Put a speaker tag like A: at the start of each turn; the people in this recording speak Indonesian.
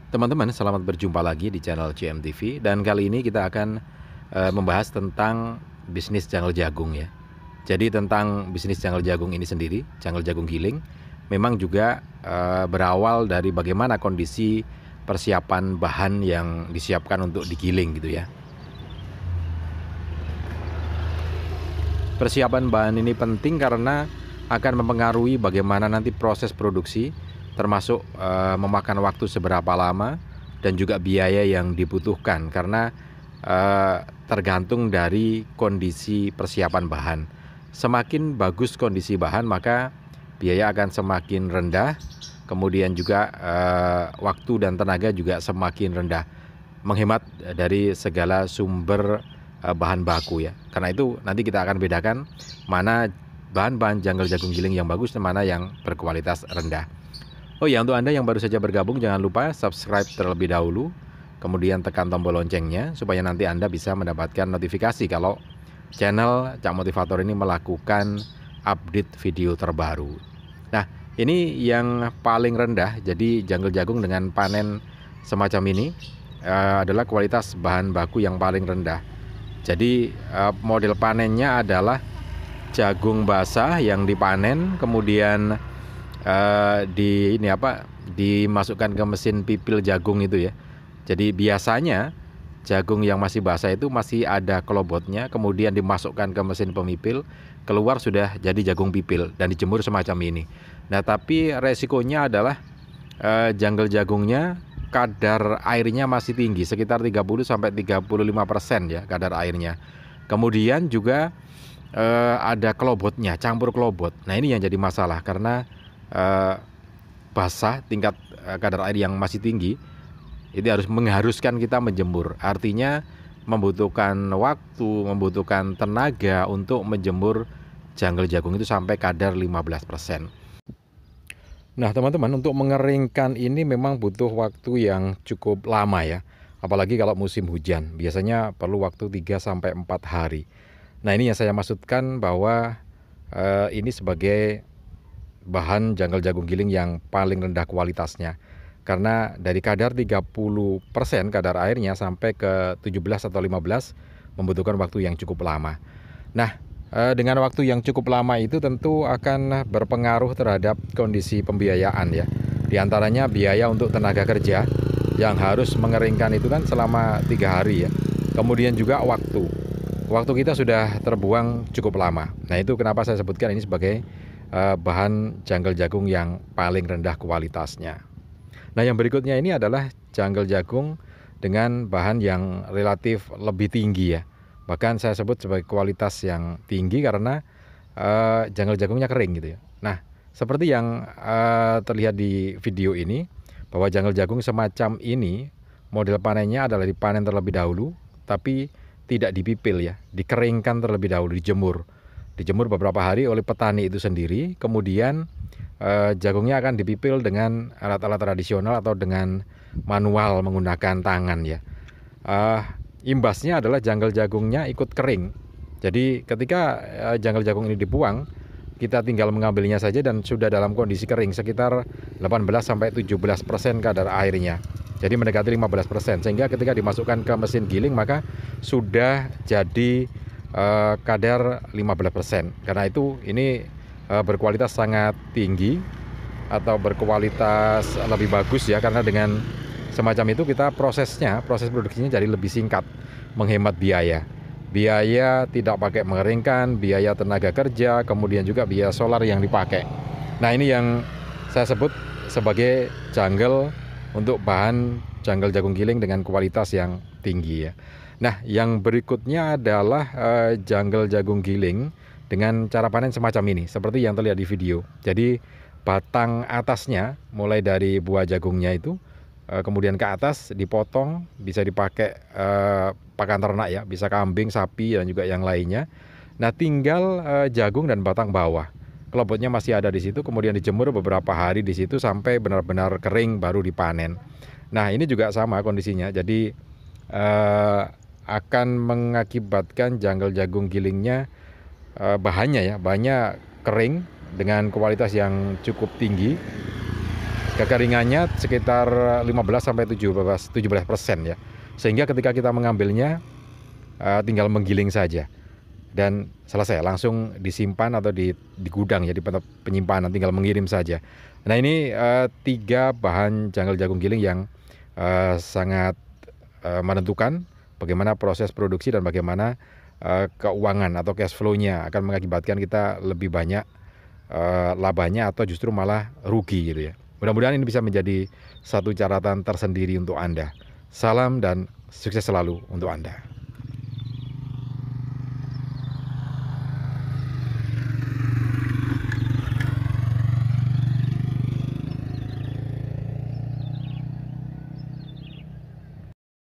A: Teman-teman, selamat berjumpa lagi di channel CMTV dan kali ini kita akan membahas tentang bisnis jangle jagung ya. Jadi tentang bisnis jangle jagung ini sendiri, jangle jagung giling, memang juga berawal dari bagaimana kondisi persiapan bahan yang disiapkan untuk digiling gitu ya. Persiapan bahan ini penting karena akan mempengaruhi bagaimana nanti proses produksi, termasuk memakan waktu seberapa lama dan juga biaya yang dibutuhkan karena tergantung dari kondisi persiapan bahan. Semakin bagus kondisi bahan maka biaya akan semakin rendah, kemudian juga waktu dan tenaga juga semakin rendah, menghemat dari segala sumber bahan baku ya. Karena itu nanti kita akan bedakan mana bahan-bahan jangle jagung giling yang bagus dan mana yang berkualitas rendah. Oh ya, untuk Anda yang baru saja bergabung jangan lupa subscribe terlebih dahulu, kemudian tekan tombol loncengnya supaya nanti Anda bisa mendapatkan notifikasi kalau channel Cak Motivator ini melakukan update video terbaru. Nah, ini yang paling rendah, jadi jangle jagung dengan panen semacam ini adalah kualitas bahan baku yang paling rendah. Jadi model panennya adalah jagung basah yang dipanen kemudian dimasukkan ke mesin pipil jagung itu ya. Jadi biasanya jagung yang masih basah itu masih ada kelobotnya, kemudian dimasukkan ke mesin pemipil, keluar sudah jadi jagung pipil dan dijemur semacam ini. Nah, tapi resikonya adalah jangle jagungnya kadar airnya masih tinggi, sekitar 30-35% ya kadar airnya. Kemudian juga ada kelobotnya, campur kelobot. Nah, ini yang jadi masalah karena basah, tingkat kadar air yang masih tinggi, itu mengharuskan kita menjemur. Artinya membutuhkan waktu, membutuhkan tenaga untuk menjemur jangle jagung itu sampai kadar 15%. Nah, teman-teman, untuk mengeringkan ini memang butuh waktu yang cukup lama ya. Apalagi kalau musim hujan, biasanya perlu waktu 3-4 hari. Nah, ini yang saya maksudkan bahwa ini sebagai bahan jangle jagung giling yang paling rendah kualitasnya. Karena dari kadar 30% kadar airnya sampai ke 17 atau 15 membutuhkan waktu yang cukup lama. Nah, dengan waktu yang cukup lama itu tentu akan berpengaruh terhadap kondisi pembiayaan ya. Di antaranya biaya untuk tenaga kerja yang harus mengeringkan itu kan selama 3 hari ya. Kemudian juga waktu. Waktu kita sudah terbuang cukup lama. Nah, itu kenapa saya sebutkan ini sebagai bahan jangle jagung yang paling rendah kualitasnya. Nah, yang berikutnya ini adalah jangle jagung dengan bahan yang relatif lebih tinggi ya. Bahkan saya sebut sebagai kualitas yang tinggi karena jangle jagungnya kering gitu ya. Nah, seperti yang terlihat di video ini, bahwa jangle jagung semacam ini model panennya adalah dipanen terlebih dahulu, tapi tidak dipipil ya, dikeringkan terlebih dahulu, dijemur beberapa hari oleh petani itu sendiri. Kemudian jagungnya akan dipipil dengan alat-alat tradisional atau dengan manual menggunakan tangan ya. Imbasnya adalah jangle jagungnya ikut kering. Jadi ketika jangle jagung ini dibuang, kita tinggal mengambilnya saja dan sudah dalam kondisi kering, sekitar 18-17% kadar airnya. Jadi mendekati 15%, sehingga ketika dimasukkan ke mesin giling maka sudah jadi kadar 15%. Karena itu ini berkualitas sangat tinggi atau berkualitas lebih bagus ya, karena dengan semacam itu kita proses produksinya jadi lebih singkat, menghemat biaya tidak pakai mengeringkan, biaya tenaga kerja, kemudian juga biaya solar yang dipakai. Nah, ini yang saya sebut sebagai jangle untuk bahan jangle jagung giling dengan kualitas yang tinggi ya. Nah, yang berikutnya adalah jangle jagung giling dengan cara panen semacam ini, seperti yang terlihat di video. Jadi batang atasnya mulai dari buah jagungnya itu kemudian ke atas dipotong, bisa dipakai pakan ternak ya, bisa kambing, sapi dan juga yang lainnya. Nah, tinggal jagung dan batang bawah, kelobotnya masih ada di situ, kemudian dijemur beberapa hari di situ sampai benar-benar kering baru dipanen. Nah, ini juga sama kondisinya. Jadi akan mengakibatkan jangle jagung gilingnya bahannya kering dengan kualitas yang cukup tinggi. Kekeringannya sekitar 15-17% ya. Sehingga ketika kita mengambilnya tinggal menggiling saja dan selesai, langsung disimpan atau di gudang ya, di penyimpanan, tinggal mengirim saja. Nah ini 3 bahan janggal jagung giling yang sangat menentukan bagaimana proses produksi dan bagaimana keuangan atau cash flow-nya akan mengakibatkan kita lebih banyak labanya atau justru malah rugi gitu ya. Mudah-mudahan ini bisa menjadi satu catatan tersendiri untuk Anda. Salam dan sukses selalu untuk Anda.